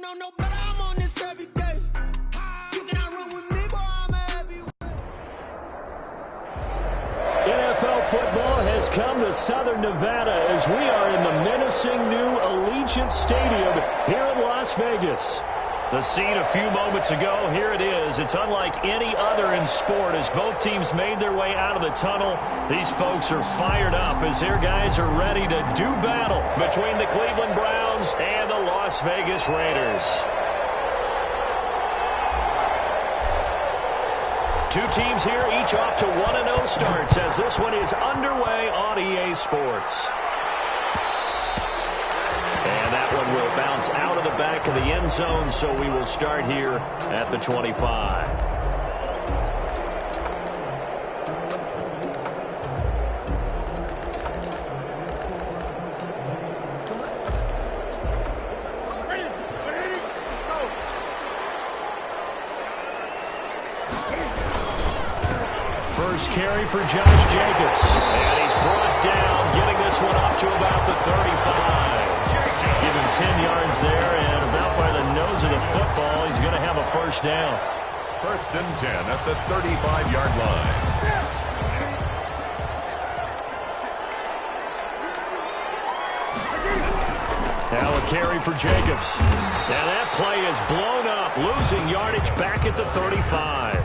know no better, I'm on this every day. You cannot run with me, boy, I'm a heavyweight. NFL football has come to Southern Nevada as we are in the menacing new Allegiant Stadium here in Las Vegas. The scene a few moments ago, here it is. It's unlike any other in sport as both teams made their way out of the tunnel. These folks are fired up as their guys are ready to do battle between the Cleveland Browns and the Las Vegas Raiders. Two teams here, each off to 1-0 starts as this one is underway on EA Sports. And that one will bounce out of the back of the end zone, so we will start here at the 25. First carry for Josh Jacobs. And he's brought down, getting this one up to about the 35. Give him 10 yards there, and about by the nose of the football, he's going to have a first down. First and 10 at the 35-yard line. Now a carry for Jacobs. Now that play is blown up, losing yardage back at the 35.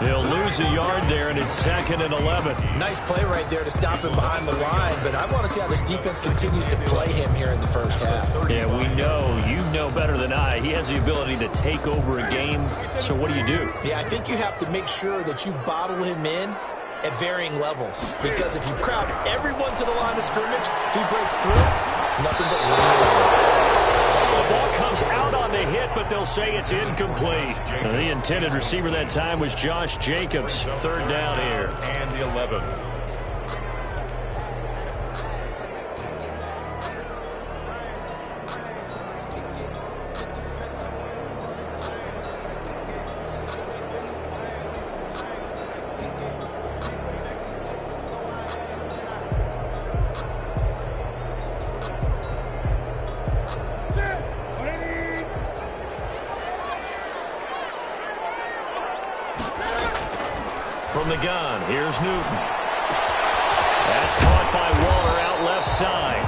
He'll lose a yard there, and it's 2nd and 11. Nice play right there to stop him behind the line, but I want to see how this defense continues to play him here in the first half. Yeah, we know. You know better than I. He has the ability to take over a game, so what do you do? Yeah, I think you have to make sure that you bottle him in at varying levels, because if you crowd everyone to the line of scrimmage, if he breaks through, it's nothing but room. The ball comes out on the hit, but they'll say it's incomplete. The intended receiver that time was Josh Jacobs. Third down here. And 11. From the gun, here's Newton. That's caught by Waller out left side.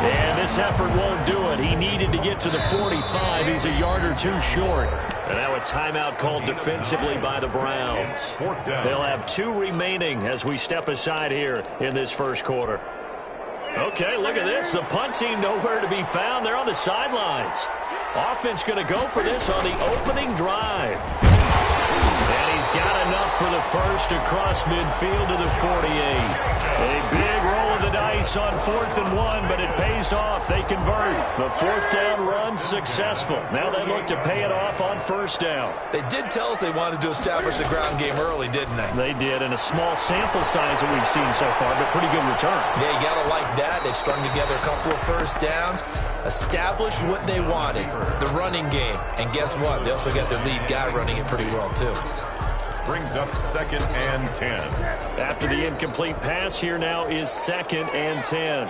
And this effort won't do it. He needed to get to the 45. He's a yard or two short. And now a timeout called defensively by the Browns. They'll have 2 remaining as we step aside here in this first quarter. Okay, look at this. The punt team nowhere to be found. They're on the sidelines. Offense going to go for this on the opening drive. And he's got enough for the first across midfield to the 48. A big roll of the dice on 4th and 1, but it pays off. They convert. The 4th down run successful. Now they look to pay it off on 1st down. They did tell us they wanted to establish the ground game early, didn't they? They did, and a small sample size that we've seen so far, but pretty good return. Yeah, you got to like that. They strung together a couple of first downs, established what they wanted, the running game. And guess what? They also got their lead guy running it pretty well, too. Brings up 2nd and 10. After the incomplete pass, here now is 2nd and 10.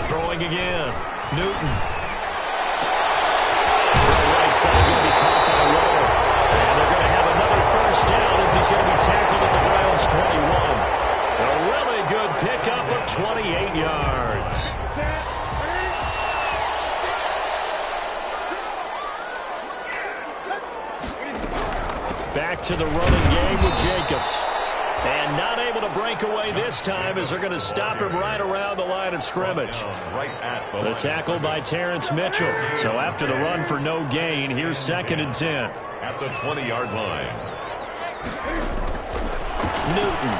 Throwing again. Newton. To the right side, going to be caught by Waller. And they're going to have another first down as he's going to be tackled at the Browns' 21. A really good pickup of 28 yards. Back to the running game with Jacobs. And not able to break away this time as they're going to stop him right around the line of scrimmage. The tackle by Terrence Mitchell. So after the run for no gain, here's 2nd and 10. At the 20-yard line. Newton.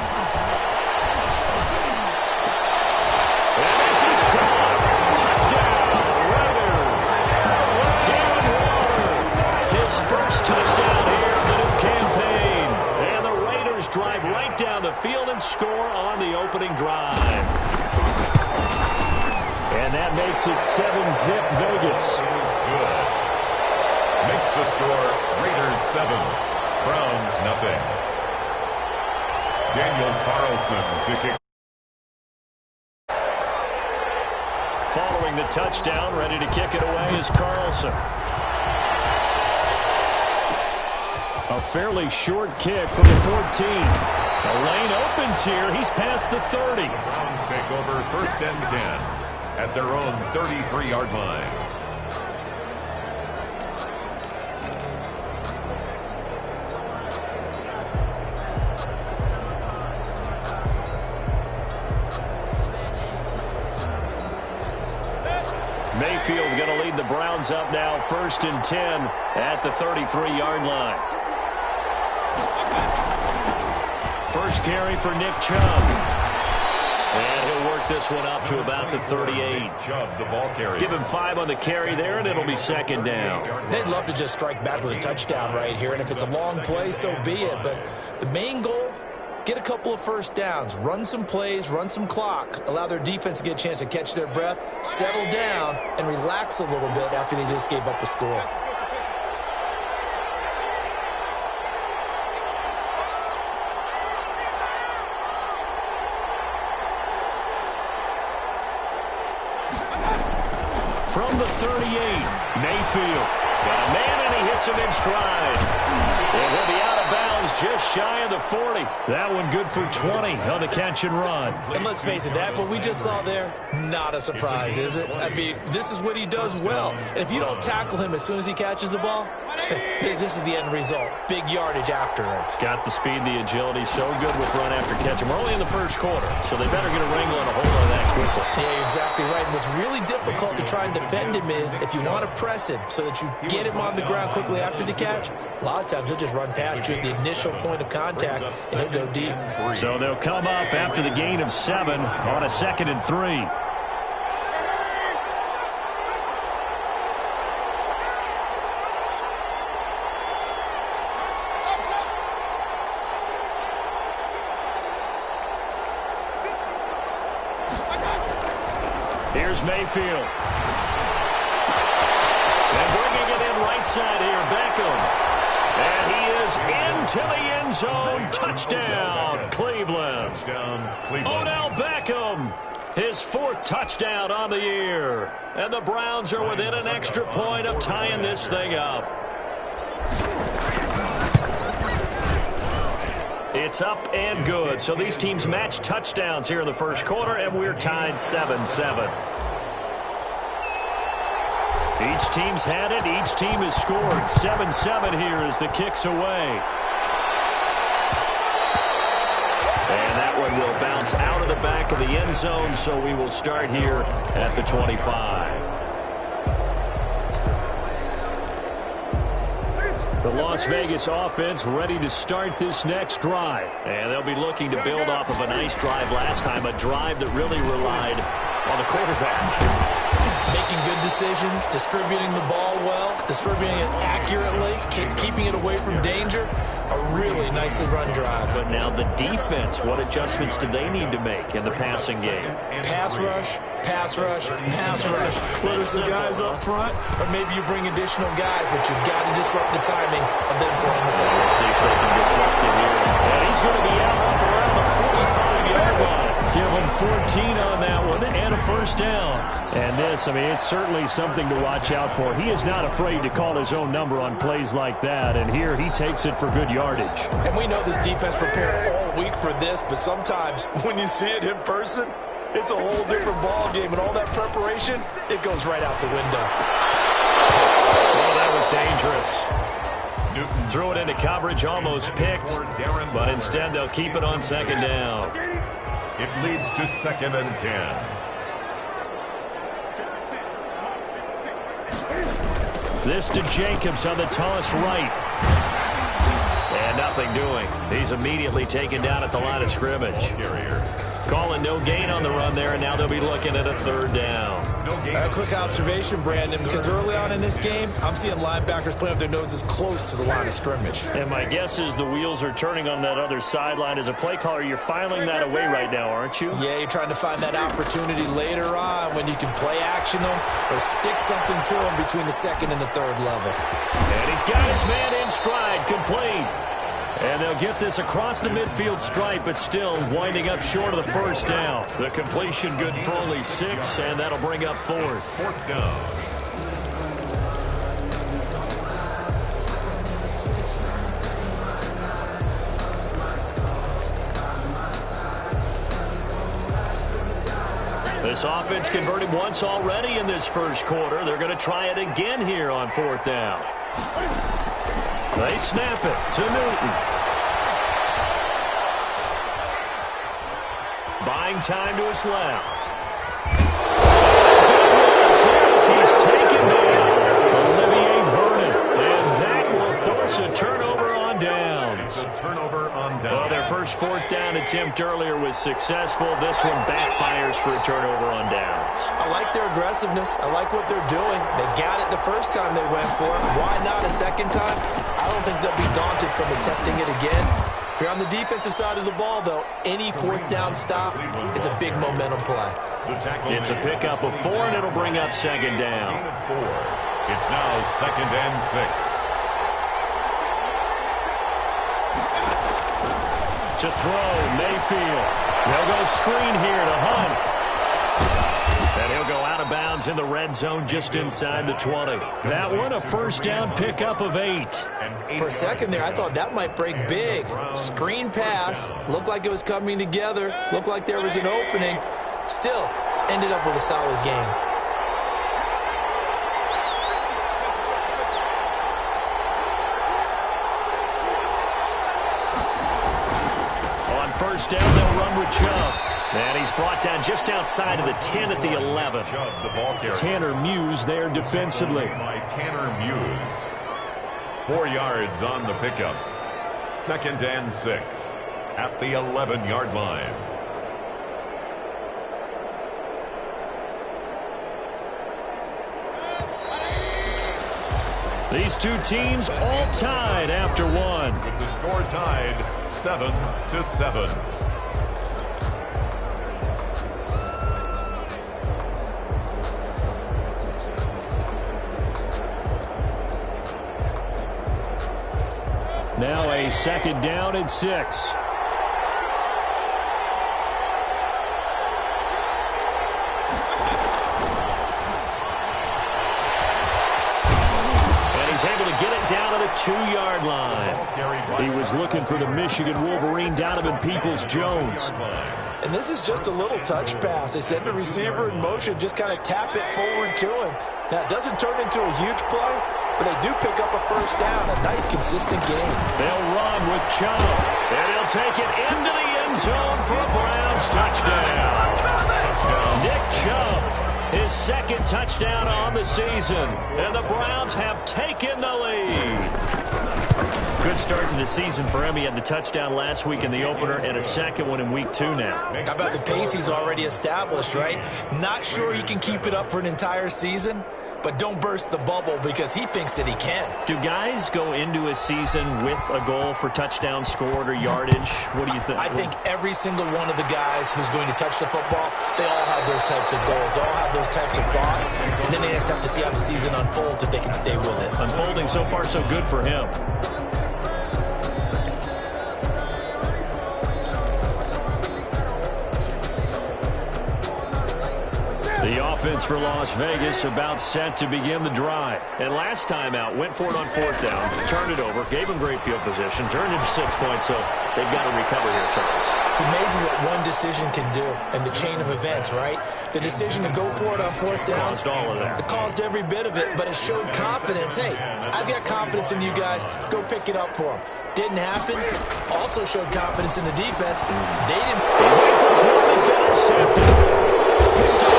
And this is caught. Touchdown, Raiders. Darren Waller. His first touchdown here. Campaign, and the Raiders drive right down the field and score on the opening drive. And that makes it 7-zip Vegas. Good. Makes the score Raiders 7, Browns nothing. Daniel Carlson to kick. Following the touchdown, ready to kick it away is Carlson. A fairly short kick from the 14. The lane opens here. He's past the 30. The Browns take over 1st and 10 at their own 33-yard line. Mayfield going to lead the Browns up now, 1st and 10 at the 33-yard line. First carry for Nick Chubb. And he'll work this one up to about the 38. Chubb, the ball carrier. Give him 5 on the carry there, and it'll be 2nd down. They'd love to just strike back with a touchdown right here, and if it's a long play, so be it. But the main goal, get a couple of first downs, run some plays, run some clock, allow their defense to get a chance to catch their breath, settle down, and relax a little bit after they just gave up a score. From the 38, Mayfield. Got a man, and he hits him in stride. And he'll be out of bounds just shy of the 40. That one good for 20 on the catch and run. And let's face it, that what we just saw there, not a surprise, is it? I mean, this is what he does well. And if you don't tackle him as soon as he catches the ball, this is the end result. Big yardage afterwards. Got the speed, the agility, so good with run after catch. And we're only in the 1st quarter, so they better get a wrangle and a hold on that quickly. Yeah, you're exactly right. And what's really difficult to try and defend him is if you want to press him so that you get him on the ground quickly after the catch, a lot of times he'll just run past you at the initial point of contact, and he'll go deep. So they'll come up after the gain of 7 on a 2nd and 3. Here's Mayfield. And bringing it in right side here, Beckham. And he is into the end zone. Touchdown, Cleveland. Touchdown, Cleveland. Odell Beckham, his 4th touchdown on the year. And the Browns are within an extra point of tying this thing up. It's up and good. So these teams match touchdowns here in the 1st quarter, and we're tied 7-7. Each team's had it. Each team has scored. 7-7 here as the kick's away. And that one will bounce out of the back of the end zone, so we will start here at the 25. The Las Vegas offense ready to start this next drive. And they'll be looking to build off of a nice drive last time, a drive that really relied on the quarterback. Making good decisions, distributing the ball well, distributing it accurately, keeping it away from danger. A really nicely run drive. But now the defense, what adjustments do they need to make in the passing game? Pass rush, pass rush, pass rush. Whether it's the guys up front or maybe you bring additional guys, but you've got to disrupt the timing of them playing the football. We'll see if they can disrupt it here. And he's going to be out up around the 45-yard line. Give him 14 on that one and a 1st down. And this, I mean, it's certainly something to watch out for. He is not afraid to call his own number on plays like that. And here he takes it for good yardage. And we know this defense prepared all week for this, but sometimes when you see it in person, it's a whole different ball game. And all that preparation, it goes right out the window. Oh, that was dangerous. Newton threw it into coverage, almost picked, but instead they'll keep it on 2nd down. It leads to 2nd and 10. This to Jacobs on the toss right. And nothing doing. He's immediately taken down at the line of scrimmage. Calling no gain on the run there, and now they'll be looking at a 3rd down. A quick observation, Brandon, because early on in this game, I'm seeing linebackers playing with their noses close to the line of scrimmage. And my guess is the wheels are turning on that other sideline. As a play caller, you're filing that away right now, aren't you? Yeah, you're trying to find that opportunity later on when you can play action them or stick something to them between the 2nd and the 3rd level. And he's got his man in stride, complete. And they'll get this across the midfield stripe, but still winding up short of the first down. The completion good for only 6, and that'll bring up 4th. 4th down. This offense converted once already in this first quarter. They're going to try it again here on 4th down. They snap it to Newton. Buying time to his left. He's taken down Olivier Vernon. And that will force a turnover on downs. It's a turnover on downs. Well, their first 4th down attempt earlier was successful. This one backfires for a turnover on downs. I like their aggressiveness. I like what they're doing. They got it the first time they went for it. Why not a second time? I don't think they'll be daunted from attempting it again. If you're on the defensive side of the ball, though, any 4th down stop is a big momentum play. It's a pickup of 4, and it'll bring up 2nd down. 4. It's now 2nd and 6. To throw, Mayfield. They'll go screen here to Hunt. And he'll go out of bounds in the red zone just inside the 20. That one, a first down pickup of 8. For a second there, I thought that might break big. Screen pass. Looked like it was coming together. Looked like there was an opening. Still, ended up with a solid game. First down, they'll run with Chubb. And he's brought down just outside of the 10 at the 11. Chubb, the ball carrier. Tanner Muse there defensively. By Tanner Muse. 4 yards on the pickup. 2nd and 6 at the 11-yard line. These two teams all tied after 1. With the score tied 7-7. Now a 2nd down and 6. Able to get it down to the 2-yard line. He was looking for the Michigan Wolverine, Donovan Peoples-Jones. And this is just a little touch pass. They send the receiver in motion, just kind of tap it forward to him. Now, it doesn't turn into a huge play, but they do pick up a first down. A nice, consistent game. They'll run with Chubb, and he'll take it into the end zone for a Browns touchdown. Nick Chubb, his 2nd touchdown on the season, and the Browns have taken the lead. Good start to the season for him. He had the touchdown last week in the opener and a 2nd one in week 2 now. How about the pace he's already established, right? Not sure he can keep it up for an entire season, but don't burst the bubble because he thinks that he can. Do guys go into a season with a goal for touchdown scored or yardage? What do you think? I think every single one of the guys who's going to touch the football, they all have those types of goals. They all have those types of thoughts. And then they just have to see how the season unfolds if they can stay with it. Unfolding so far so good for him. The offense for Las Vegas about set to begin the drive. And last time out, went for it on 4th down, turned it over, gave them great field position, turned into 6 points, so they've got to recover here, Charles. It's amazing what one decision can do in the chain of events, right? The decision to go for it on 4th down. Caused all of that. It caused every bit of it, but it showed confidence. Hey, I've got confidence in you guys. Go pick it up for them. Didn't happen. Also showed confidence in the defense. They didn't. He waits one that's intercepted. Picked up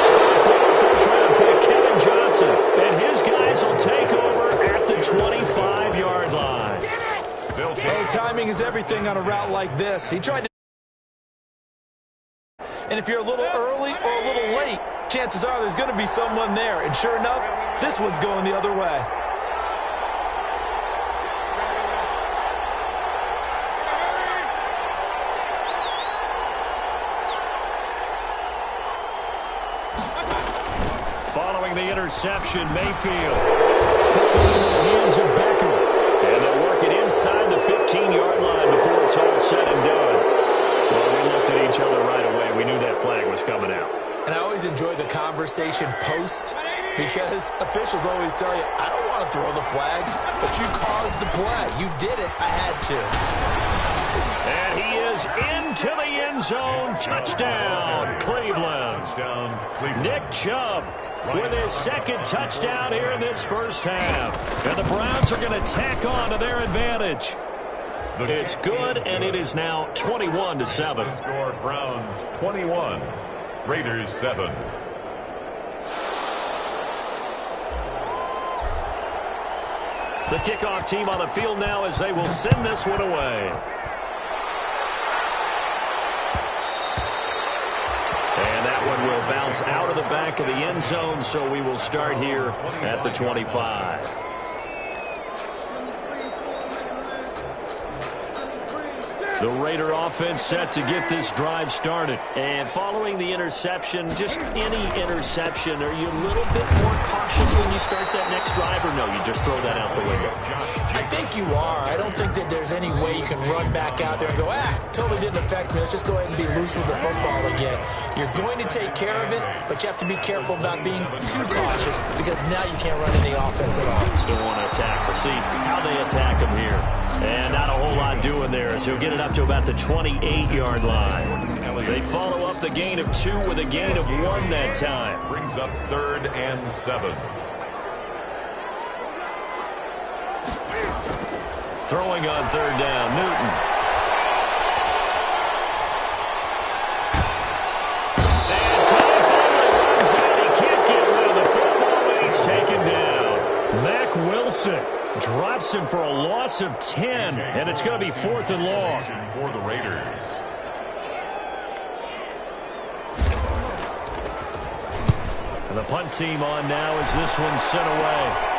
first-round pick Kevin Johnson, and his guys will take over at the 25-yard line. Hey, timing is everything on a route like this. He tried to. And if you're a little early or a little late, chances are there's going to be someone there. And sure enough, this one's going the other way. Following the interception, Mayfield. Hands of Becker. And they'll work it inside. inside the 15-yard line before it's all said and done. Well, we looked at each other right away. We knew that flag was coming out. And I always enjoy the conversation post because officials always tell you, I don't want to throw the flag, but you caused the play. You did it. I had to. And he is into the end zone. Touchdown, Cleveland. Touchdown, Cleveland. Nick Chubb with his second touchdown here in this first half. And the Browns are going to tack on to their advantage. It's good, and it is now 21-7. Score Browns 21, Raiders 7. The kickoff team on the field now as they will send this one away. And that one will bounce out of the back of the end zone, so we will start here at the 25. The Raider offense set to get this drive started. And following the interception, just any interception, are you a little bit more cautious when you start that next drive, or no, you just throw that out the window? I think you are. I don't think that there's any way you can run back out there and go, totally didn't affect me. Let's just go ahead and be loose with the football again. You're going to take care of it, but you have to be careful about being too cautious because now you can't run any offense at all. Still want to attack. We'll see how they attack him here. And not a whole lot doing there as he'll get it up to about the 28-yard line. They follow up the gain of 2 with a gain of 1 that time. Brings up 3rd and 7. Throwing on 3rd down, Newton. And Ty finally runs out. He can't get rid of the football, and he's taken down. Mack Wilson drops him for a loss of 10, and it's going to be 4th and long. For the Raiders. And the punt team on now as this one's sent away.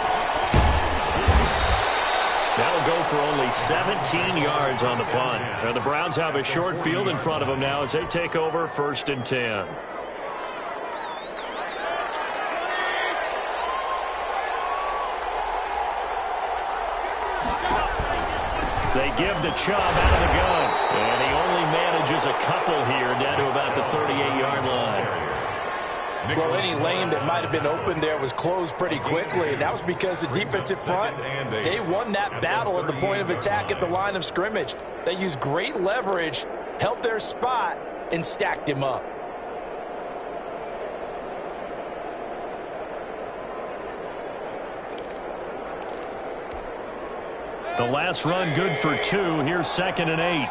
That'll go for only 17 yards on the punt. And the Browns have a short field in front of them now as they take over 1st and 10. They give the Chubb out of the gun. And he only manages a couple here down to about the 38-yard line. Well, any lane that might have been open there was closed pretty quickly, and that was because the defensive front, they won that battle at the point of attack at the line of scrimmage. They used great leverage, held their spot, and stacked him up. The last run good for 2. Here's 2nd and 8.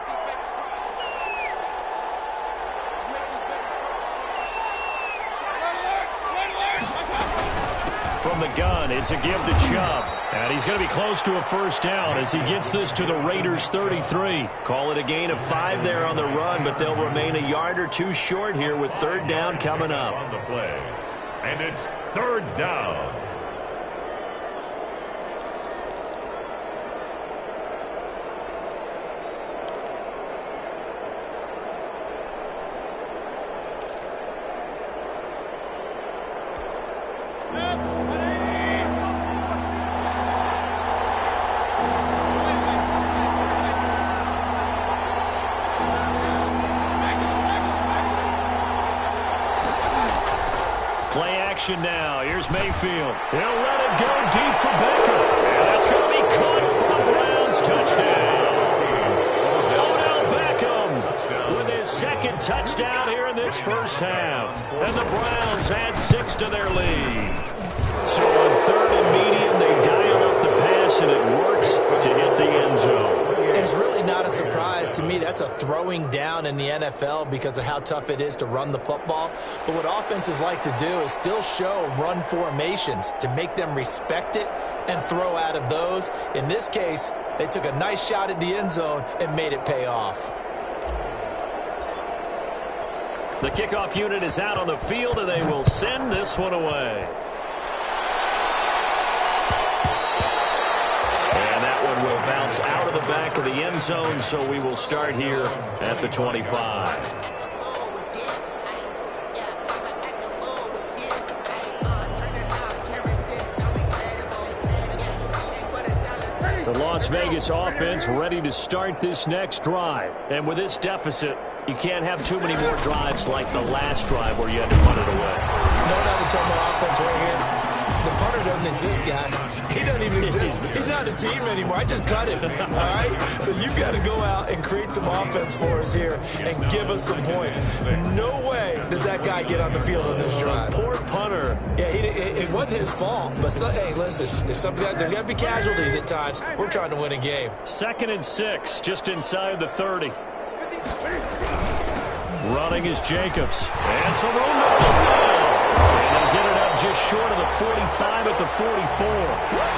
From the gun, it's a give to Chubb. And he's going to be close to a 1st down as he gets this to the Raiders' 33. Call it a gain of 5 there on the run, but they'll remain a yard or 2 short here with 3rd down coming up. On the play. And it's 3rd down. Now, here's Mayfield. He'll let it go deep for Baker. And that's going to be caught for the Browns. Touchdown. Odell Beckham with his 2nd touchdown here in this first half. And the Browns add 6 to their lead. So on 3rd and medium, they dial up the pass, and it works to hit the end zone. And it's really not a surprise to me. That's a throwing down in the NFL because of how tough it is to run the football. But what offenses like to do is still show run formations to make them respect it and throw out of those. In this case, they took a nice shot at the end zone and made it pay off. The kickoff unit is out on the field, and they will send this one away. Will bounce out of the back of the end zone, so we will start here at the 25. The The Las Vegas offense ready to start this next drive. And with this deficit, you can't have too many more drives like the last drive where you had to punt it away. You know what I would tell my offense right here? The punter doesn't exist, guys. He doesn't even exist. He's not a team anymore. I just cut him, all right? So you've got to go out and create some offense for us here and give us some points. No way does that guy get on the field on this drive. Poor punter. Yeah, it wasn't his fault. But, hey, listen, there's got to be casualties at times. We're trying to win a game. 2nd and 6, just inside the 30. Running is Jacobs. And some room to go. And they'll get it up just short of the 45 at the 44.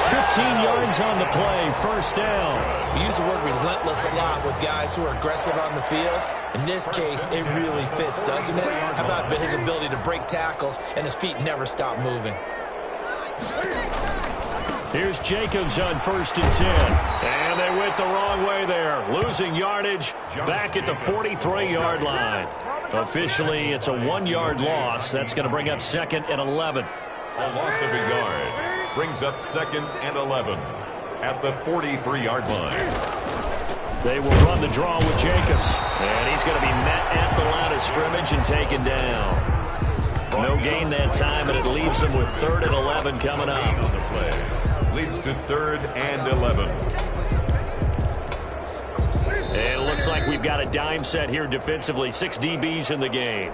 15 yards on the play, first down. We use the word relentless a lot with guys who are aggressive on the field. In this case, it really fits, doesn't it? How about his ability to break tackles and his feet never stop moving? Here's Jacobs on 1st and 10. And they went the wrong way there. Losing yardage back at the 43-yard line. Officially, it's a 1-yard loss. That's going to bring up 2nd and 11. A loss of a yard brings up 2nd and 11 at the 43-yard line. They will run the draw with Jacobs. And he's going to be met at the line of scrimmage and taken down. No gain that time, and it leaves them with 3rd and 11 coming up. The play leads to 3rd and 11. And it looks like we've got a dime set here defensively. 6 DBs in the game.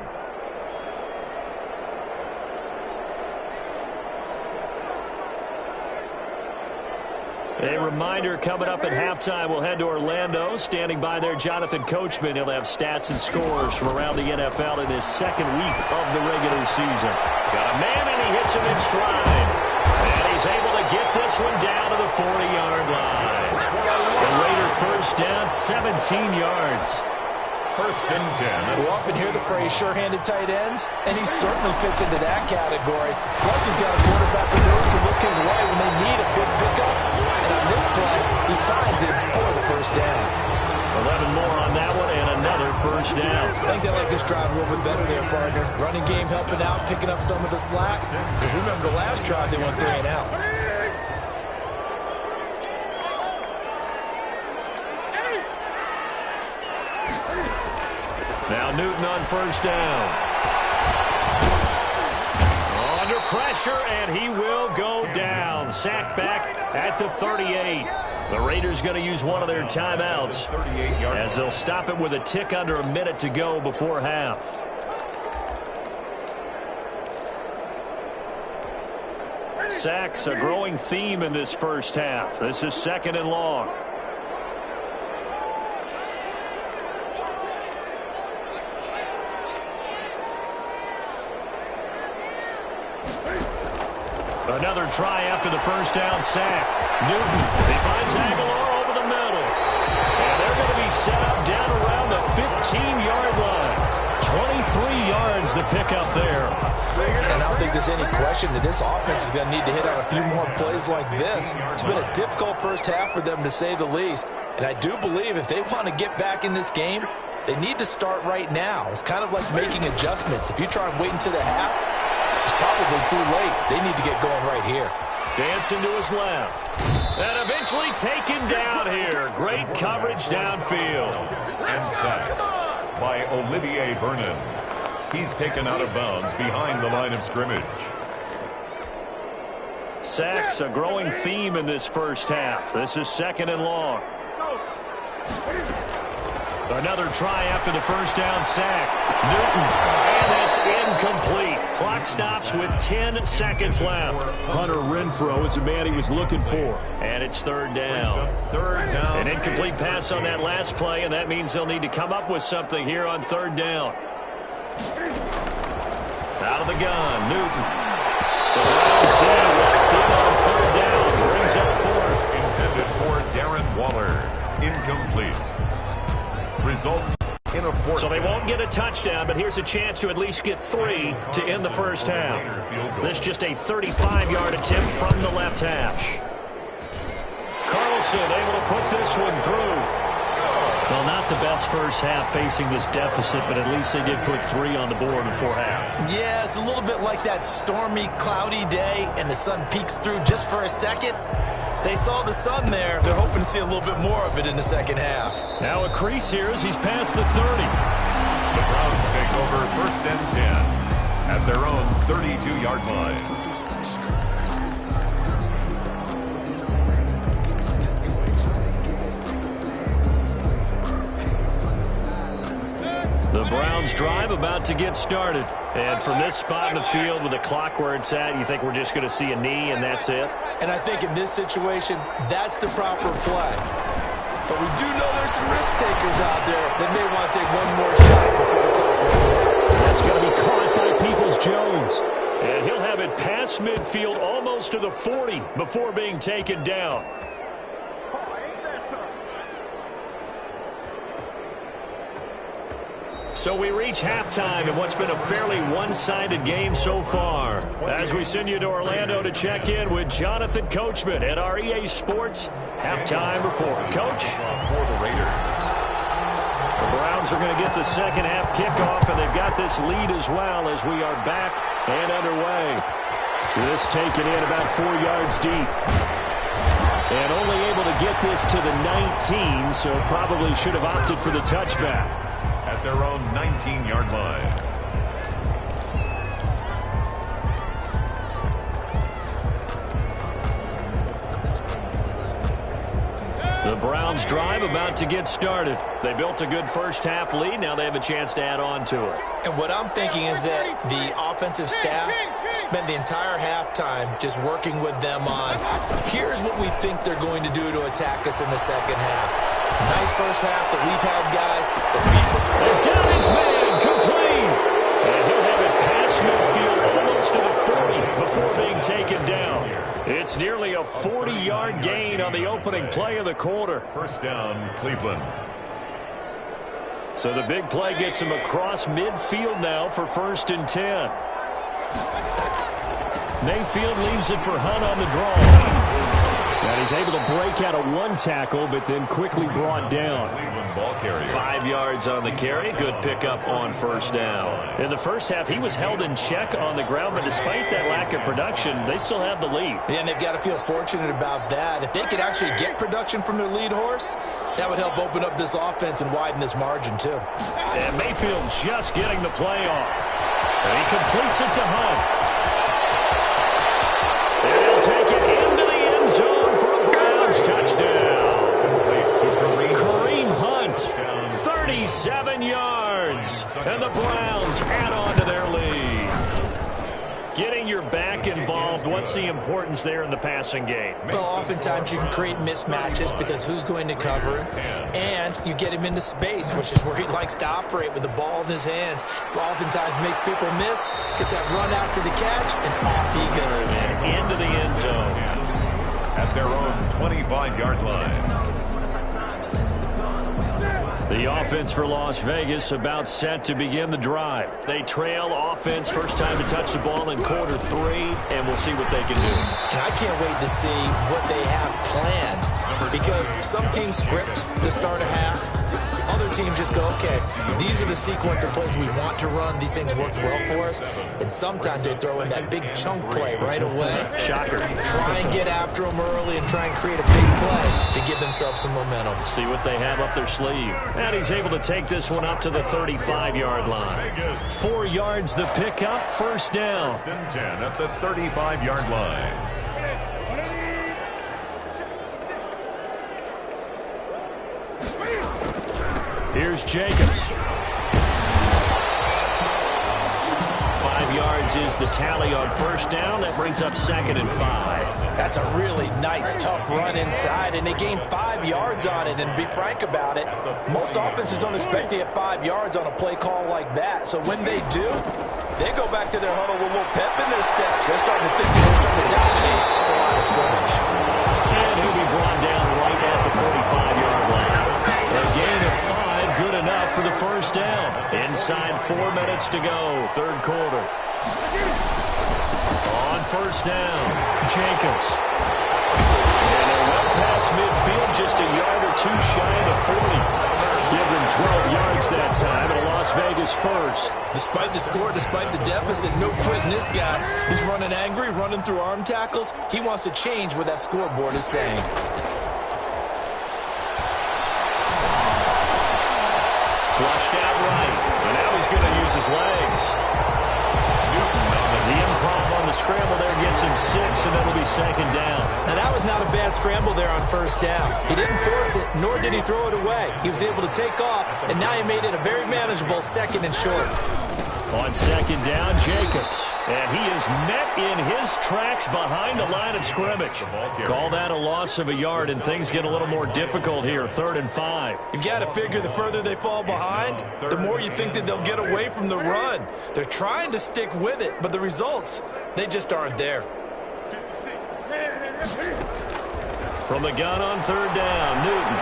A reminder, coming up at halftime, we'll head to Orlando. Standing by there, Jonathan Coachman. He'll have stats and scores from around the NFL in his 2nd week of the regular season. Got a man, and he hits him in stride. And he's able to get this one down to the 40-yard line. The Raider first down, 17 yards. 1st and 10. We often hear the phrase sure-handed tight ends, and he certainly fits into that category. Plus, he's got a quarterback who knows to look his way when they need a big pickup. And on this play, he finds it for the first down. 11 more on that one, and another first down. I think they like this drive a little bit better there, partner. Running game helping out, picking up some of the slack. Because remember the last drive, they went 3 and out. Now Newton on first down. Under pressure, and he will go down. Sacked back at the 38. The Raiders going to use one of their timeouts as they'll stop it with a tick under a minute to go before half. Sacks, a growing theme in this first half. This is 2nd and long. Another try after the first down sack. Newton, he finds Aguilar over the middle. And they're going to be set up down around the 15-yard line. 23 yards the pickup there. And I don't think there's any question that this offense is going to need to hit on a few more plays like this. It's been a difficult first half for them, to say the least. And I do believe if they want to get back in this game, they need to start right now. It's kind of like making adjustments. If you try and wait until the half, it's probably too late. They need to get going right here. Dancing to his left. And eventually taken down here. Great coverage downfield. And sacked by Olivier Vernon. He's taken out of bounds behind the line of scrimmage. Sacks, a growing theme in this first half. This is 2nd and long. Another try after the first down sack. Newton, and that's incomplete. Clock stops with 10 seconds left. Hunter Renfrow is the man he was looking for. And it's 3rd down. 3rd down. An incomplete pass on that last play, and that means they'll need to come up with something here on 3rd down. Out of the gun, Newton. The Browns did walked in on 3rd down. Brings up 4th. Intended for Darren Waller. Incomplete. Results in a 4th. So they won't get a touchdown, but here's a chance to at least get 3 to end the first half. This just a 35-yard attempt from the left hash. Carlson able to put this one through. Well, not the best first half facing this deficit, but at least they did put 3 on the board before half. Yeah, it's a little bit like that stormy, cloudy day, and the sun peeks through just for a second. They saw the sun there. They're hoping to see a little bit more of it in the second half. Now a crease here as he's past the 30. The Browns take over 1st and 10 at their own 32-yard line. The Browns drive about to get started. And from this spot in the field with the clock where it's at, you think we're just going to see a knee and that's it? And I think in this situation, that's the proper play. But we do know there's some risk takers out there that may want to take one more shot before the clock runs out. That's going to be caught by Peoples-Jones. And he'll have it past midfield almost to the 40 before being taken down. So we reach halftime in what's been a fairly one-sided game so far. As we send you to Orlando to check in with Jonathan Coachman at our EA Sports Halftime Report. Coach? For the Raiders. The Browns are going to get the second half kickoff, and they've got this lead as well as we are back and underway. This taken in about 4 yards deep. And only able to get this to the 19, so probably should have opted for the touchback. At their own 19-yard line. The Browns drive about to get started. They built a good first half lead. Now they have a chance to add on to it. And what I'm thinking is that the offensive staff spent the entire halftime just working with them on, here's what we think they're going to do to attack us in the second half. Nice first half that we've had, guys. But they've got his man complete. And he'll have it past midfield almost to the 40 before being taken down. It's nearly a 40-yard gain on the opening play of the quarter. First down, Cleveland. So the big play gets him across midfield now for 1st and 10. Mayfield leaves it for Hunt on the draw. And he's able to break out of one tackle, but then quickly brought down. Ball carrier. 5 yards on the carry. Good pickup on first down. In the first half, he was held in check on the ground, but despite that lack of production, they still have the lead. Yeah, and they've got to feel fortunate about that. If they could actually get production from their lead horse, that would help open up this offense and widen this margin, too. And Mayfield just getting the play off. And he completes it to Hunt. And he'll take it into the end zone for a Browns touchdown. Kareem Hunt, 37 yards. And the Browns add on to their lead. Getting your back involved, what's the importance there in the passing game? Well, oftentimes you can create mismatches because who's going to cover him, and you get him into space, which is where he likes to operate with the ball in his hands. Oftentimes makes people miss, gets that run after the catch, and off he goes. And into the end zone. At their own 25-yard line. The offense for Las Vegas about set to begin the drive. They trail offense, first time to touch the ball in quarter 3, and we'll see what they can do. And I can't wait to see what they have planned, because some teams script to start a half. Other teams just go, okay, these are the sequence of plays we want to run. These things worked well for us. And sometimes they throw in that big chunk play right away. Shocker. Try and get after them early and try and create a big play to give themselves some momentum. See what they have up their sleeve. And he's able to take this one up to the 35-yard line. 4 yards the pickup, first down. 1st and 10 at the 35-yard line. Here's Jacobs. 5 yards is the tally on first down. That brings up 2nd and 5. That's a really nice, tough run inside, and they gained 5 yards on it. And to be frank about it, most offenses don't expect to get 5 yards on a play call like that. So when they do, they go back to their huddle with a little pep in their steps. They're starting to think they're starting to dominate the line of scrimmage. And he'll be brought down right at the 45-yard line. A gain of 5, good enough for the first down. Inside 4 minutes to go, third quarter. On first down, Jacobs. And they're well past midfield, just a yard or two shy of the 40. Give them 12 yards that time, and a Las Vegas first. Despite the score, despite the deficit, no quitting this guy. He's running angry, running through arm tackles. He wants to change what that scoreboard is saying. Flushed out right, and now he's going to use his legs. The improv on the scramble there gets him 6, and that'll be second down. Now, that was not a bad scramble there on first down. He didn't force it, nor did he throw it away. He was able to take off, and now he made it a very manageable second and short. On second down, Jacobs. And he is met in his tracks behind the line of scrimmage. Call that a loss of a yard, and things get a little more difficult here, 3rd and 5. You've got to figure the further they fall behind, the more you think that they'll get away from the run. They're trying to stick with it, but the results, they just aren't there. From the gun on 3rd down, Newton.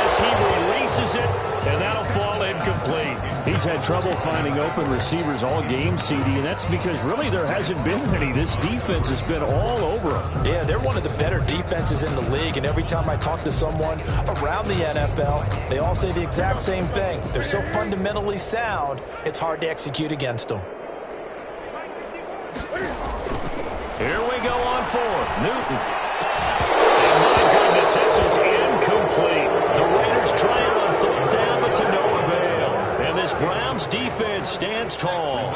As he releases it, and that'll fall incomplete. He's had trouble finding open receivers all game, CD, and that's because really there hasn't been many. This defense has been all over them. Yeah, they're one of the better defenses in the league, and every time I talk to someone around the NFL, they all say the exact same thing. They're so fundamentally sound, it's hard to execute against them. Here we go on 4th. Newton. And my goodness, this is incomplete. The Raiders trying on 4th down, but to no avail. And this Browns defense stands tall.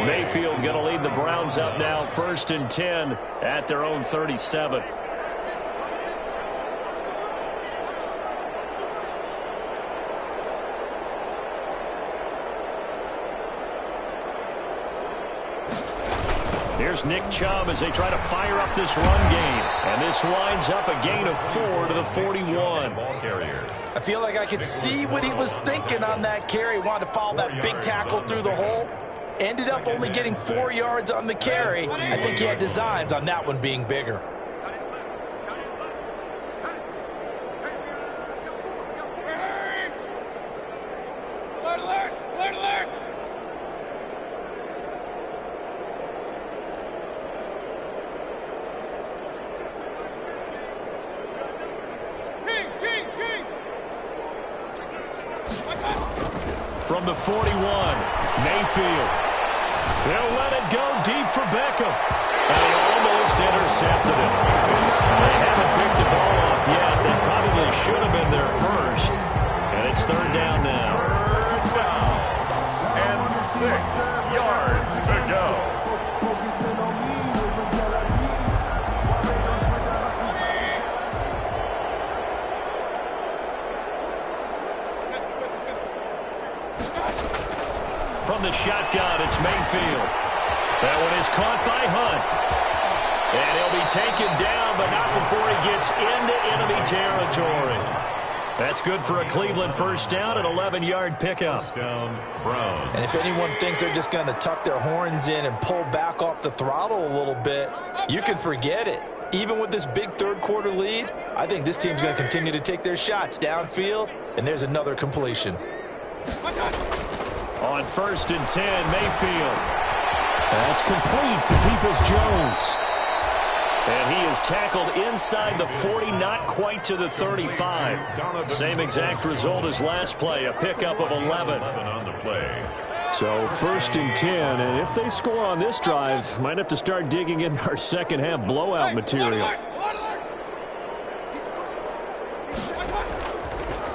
Mayfield going to lead the Browns up now, 1st and 10 at their own 37. Here's Nick Chubb as they try to fire up this run game. And this winds up a gain of 4 to the 41. I feel like I could see what he was thinking on that carry. Wanted to follow that big tackle through the hole. Ended up only getting 4 yards on the carry. I think he had designs on that one being bigger. From the 41, Mayfield. They'll let it go deep for Beckham. And he almost intercepted it. They haven't picked the ball off yet. They probably should have been there first. And it's 3rd down now. 3rd down. And 6 yards to go. From the shotgun, it's Mayfield. That one is caught by Hunt. And he'll be taken down, but not before he gets into enemy territory. That's good for a Cleveland 1st down, an 11-yard pickup. 1st down, Brown. And if anyone thinks they're just going to tuck their horns in and pull back off the throttle a little bit, you can forget it. Even with this big 3rd quarter lead, I think this team's going to continue to take their shots downfield, and there's another completion. On 1st and 10, Mayfield. That's complete to Peoples-Jones. And he is tackled inside the 40, not quite to the 35. Same exact result as last play, a pickup of 11. On the play. So 1st and 10, and if they score on this drive, might have to start digging in our second half blowout material.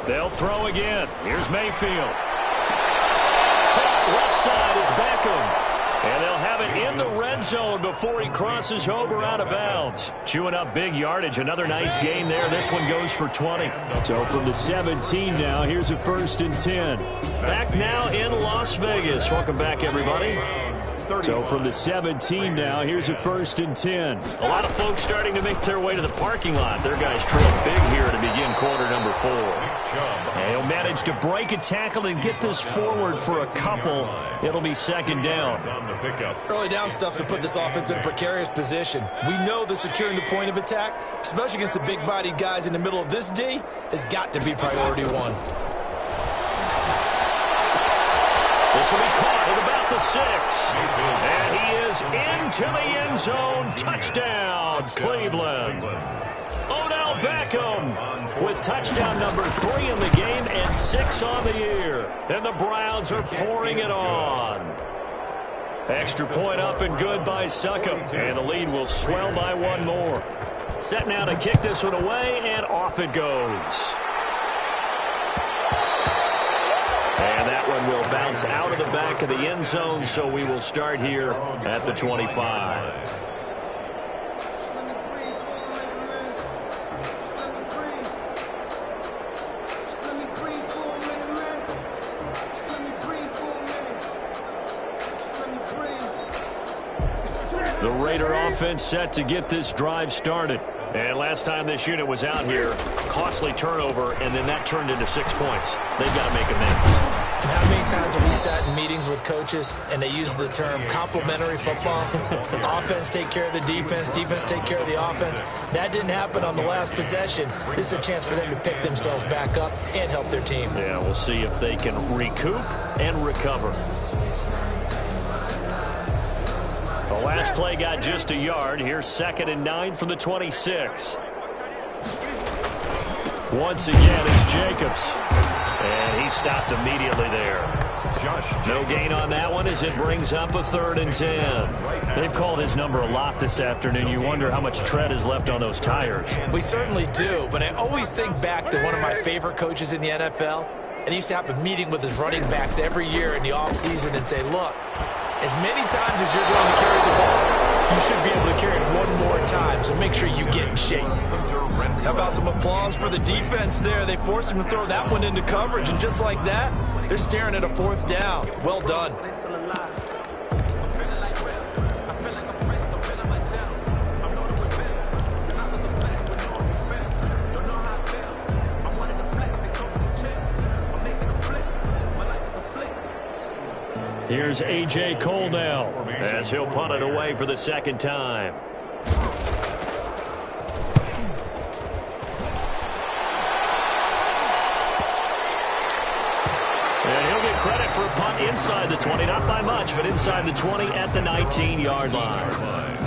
They'll throw again. Here's Mayfield. Left side is Beckham. And they'll have it in the red zone before he crosses over out of bounds. Chewing up big yardage. Another nice gain there. This one goes for 20. So from the 17 now, here's a 1st and 10. Back now in Las Vegas. Welcome back, everybody. So from the 17 now, here's a 1st and 10. A lot of folks starting to make their way to the parking lot. Their guys trail big here to begin quarter number 4. And he'll manage to break a tackle and get this forward for a couple. It'll be 2nd down. Early down stuff to put this offense in a precarious position. We know that securing the point of attack, especially against the big-bodied guys in the middle of this D, has got to be priority 1. This will be caught at about the 6. And he is into the end zone. Touchdown, Cleveland. Odell Beckham Beckham with touchdown number 3 in the game and 6 on the year. And the Browns are pouring it on. Extra point up and good by Succop. And the lead will swell by 1 more. Set now to kick this one away, and off it goes. And that one will bounce out of the back of the end zone, so we will start here at the 25. The Raider offense set to get this drive started. And last time this unit was out here, costly turnover, and then that turned into 6 points. They've got to make amends. And how many times have we sat in meetings with coaches and they use the term complementary football? Offense take care of the defense, defense take care of the offense. That didn't happen on the last possession. This is a chance for them to pick themselves back up and help their team. Yeah, we'll see if they can recoup and recover. The last play got just a yard. Here's 2nd and 9 from the 26. Once again, it's Jacobs. And he stopped immediately there. No gain on that one as it brings up a 3rd and 10. They've called his number a lot this afternoon. You wonder how much tread is left on those tires. We certainly do, but I always think back to one of my favorite coaches in the NFL. And he used to have a meeting with his running backs every year in the offseason and say, look, as many times as you're going to carry the ball, you should be able to carry it 1 more time, so make sure you get in shape. How about some applause for the defense there? They forced him to throw that one into coverage, and just like that, they're staring at a 4th down. Well done. Here's A.J. Cole now as he'll punt it away for the 2nd time. And he'll get credit for a punt inside the 20, not by much, but inside the 20 at the 19-yard line.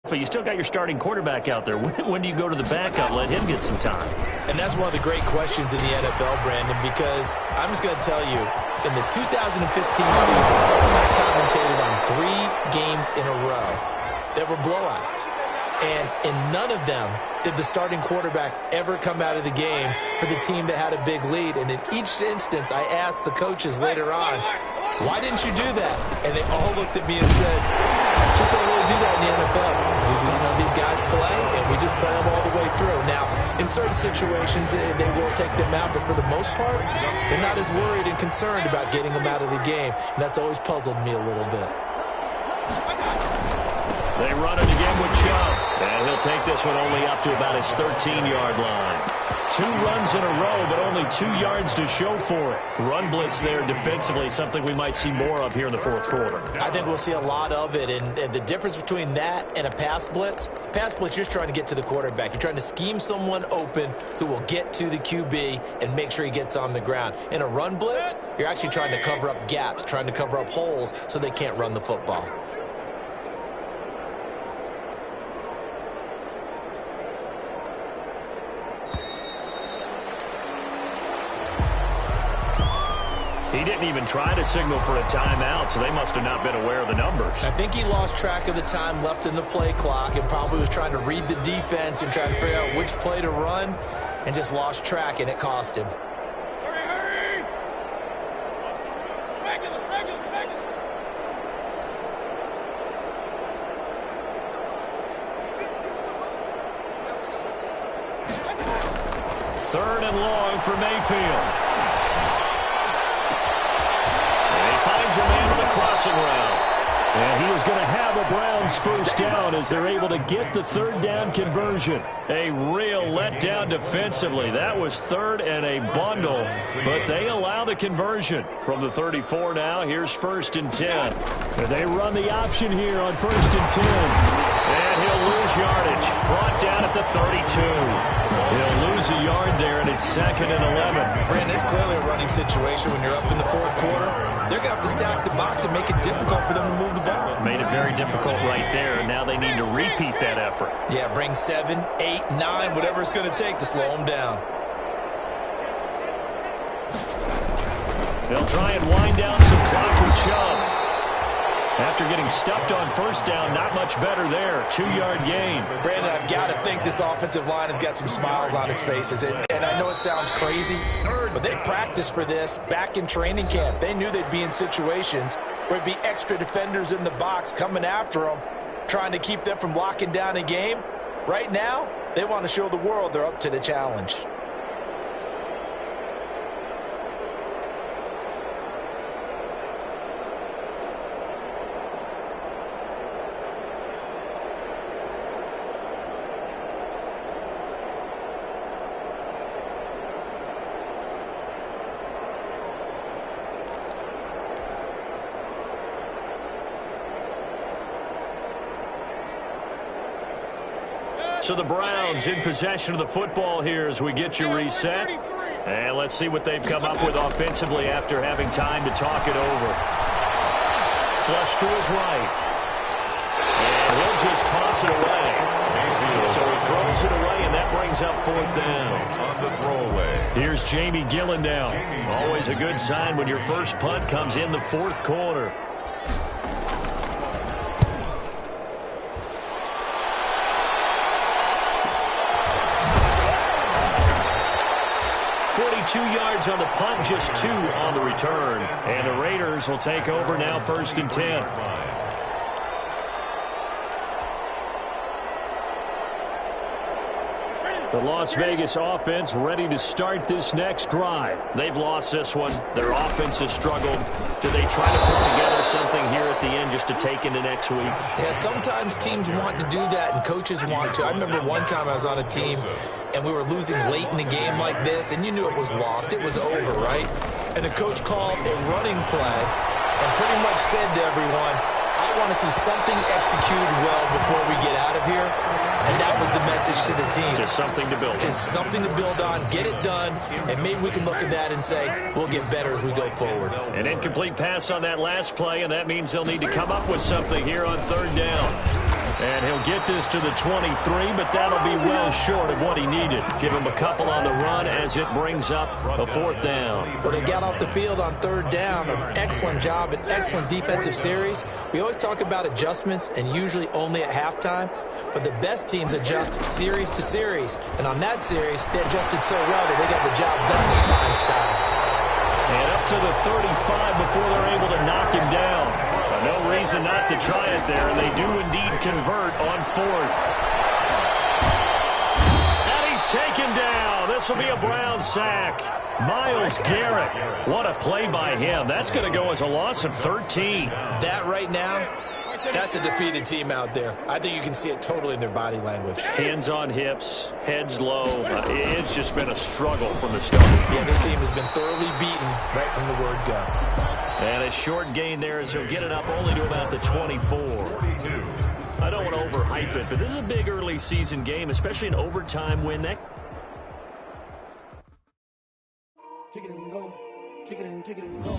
But you still got your starting quarterback out there. When do you go to the backup? Let him get some time. And that's one of the great questions in the NFL, Brandon, because I'm just going to tell you, in the 2015 season, I commentated on 3 games in a row that were blowouts. And in none of them did the starting quarterback ever come out of the game for the team that had a big lead. And in each instance, I asked the coaches later on, why didn't you do that? And they all looked at me and said, just don't really do that in the NFL. These guys play, and we just play them all the way through. Now, in certain situations, they will take them out, but for the most part, they're not as worried and concerned about getting them out of the game, and that's always puzzled me a little bit. They run it again with Chubb, and he'll take this one only up to about his 13-yard line. 2 runs in a row, but only 2 yards to show for it. Run blitz there defensively, something we might see more of here in the 4th quarter. I think we'll see a lot of it, and the difference between that and a pass blitz, you're just trying to get to the quarterback. You're trying to scheme someone open who will get to the QB and make sure he gets on the ground. In a run blitz, you're actually trying to cover up gaps, trying to cover up holes so they can't run the football. He didn't even try to signal for a timeout, so they must have not been aware of the numbers. I think he lost track of the time left in the play clock and probably was trying to read the defense and trying to figure out which play to run and just lost track, and it cost him. Hurry! Regular. 3rd and long for Mayfield. Finds a man with a crossing route. And he is going to have a Browns 1st down as they're able to get the 3rd down conversion. A real letdown defensively. That was 3rd and a bundle, but they allow the conversion. From the 34 now, here's 1st and 10. And they run the option here on 1st and 10. And he'll lose yardage. pitch. Brought down at the 32. He'll lose a yard there, and it's 2nd and 11. Brandon, it's clearly a running situation when you're up in the fourth quarter. They're going to have to stack the box and make it difficult for them to move the ball. Made it very difficult right there. Now they need to repeat that effort. Yeah, bring 7, 8, 9, whatever it's going to take to slow them down. They'll try and wind down some clock for Chubb. After getting stuffed on first down, not much better there. 2-yard gain. Brandon, I've got to think this offensive line has got some smiles on its faces. And I know it sounds crazy, but they practiced for this back in training camp. They knew they'd be in situations where there'd be extra defenders in the box coming after them, trying to keep them from locking down a game. Right now, they want to show the world they're up to the challenge. So the Browns in possession of the football here as we get you reset. And let's see what they've come up with offensively after having time to talk it over. Flush to his right. And he'll just toss it away. So he throws it away, and that brings up 4th down. On the throwaway. Here's Jamie Gillen now. Always a good sign when your first punt comes in the 4th quarter. Yards on the punt, just 2 on the return. And the Raiders will take over now, 1st and 10. The Las Vegas offense ready to start this next drive. They've lost this one. Their offense has struggled. Do they try to put together something here at the end just to take into next week? Yeah, sometimes teams want to do that and coaches want to. I remember one time I was on a team and we were losing late in the game like this, and you knew it was lost. It was over, right? And the coach called a running play and pretty much said to everyone, I want to see something executed well before we get out of here. And that was the message to the team. Just something to build on. Just something to build on, get it done, and maybe we can look at that and say, we'll get better as we go forward. An incomplete pass on that last play, and that means they'll need to come up with something here on 3rd down. And he'll get this to the 23, but that'll be well short of what he needed. Give him a couple on the run as it brings up a 4th down. Well, they got off the field on 3rd down. An excellent job, an excellent defensive series. We always talk about adjustments and usually only at halftime, but the best teams adjust series to series. And on that series, they adjusted so well that they got the job done with fine style. And up to the 35 before they're able to knock him down. No reason not to try it there, and they do indeed convert on 4th. And he's taken down. This will be a Brown sack. Myles Garrett. What a play by him. That's going to go as a loss of 13. That right now, that's a defeated team out there. I think you can see it totally in their body language. Hands on hips, heads low. It's just been a struggle from the start. Yeah, this team has been thoroughly beaten right from the word go. And a short gain there as he'll get it up only to about the 24. I don't want to overhype it, but this is a big early season game, especially an overtime win. Kick it and go. Kick it and go.